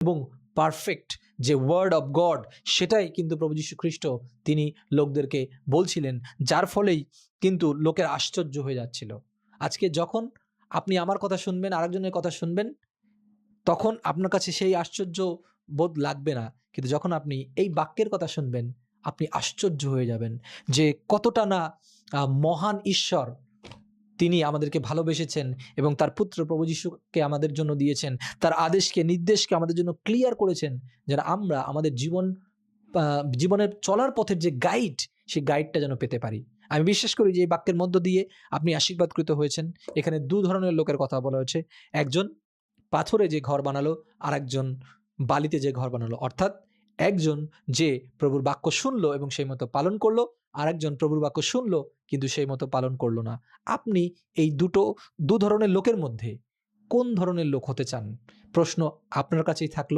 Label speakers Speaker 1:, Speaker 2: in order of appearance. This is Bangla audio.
Speaker 1: এবং পারফেক্ট যে ওয়ার্ড অফ গড সেটাই কিন্তু প্রভু যীশু খ্রিস্ট তিনি লোকদেরকে বলছিলেন, যার ফলেই কিন্তু লোকের আশ্চর্য হয়ে যাচ্ছিল। আজকে যখন আপনি আমার কথা শুনবেন, আরেকজনের কথা শুনবেন, তখন আপনার কাছে সেই আশ্চর্য বোধ লাগবে না, কিন্তু যখন আপনি এই বাক্যের কথা শুনবেন আপনি আশ্চর্য হয়ে যাবেন যে কতটা না মহান ঈশ্বর তিনি আমাদেরকে ভালোবেসেছেন এবং তার পুত্র প্রভু যীশুকে আমাদের জন্য দিয়েছেন, তার আদেশকে নির্দেশকে আমাদের জন্য ক্লিয়ার করেছেন, যেন আমরা আমাদের জীবনের চলার পথের যে গাইড, সেই গাইডটা যেন পেতে পারি। আমি বিশ্বাস করি যে এই বাক্যের মধ্য দিয়ে আপনি আশীর্বাদকৃত হয়েছেন। এখানে দু ধরনের লোকের কথা বলা হয়েছে, একজন পাথরে যে ঘর বানালো, আর একজন বালিতে যে ঘর বানালো। অর্থাৎ একজন যে প্রভুর বাক্য শুনলো এবং সেই মতো পালন করলো, আর একজন প্রভুর বাক্য শুনলো কিন্তু সেই মতো পালন করলো না। আপনি এই দু ধরনের লোকের মধ্যে কোন ধরনের লোক হতে চান? প্রশ্ন আপনার কাছেই থাকলো।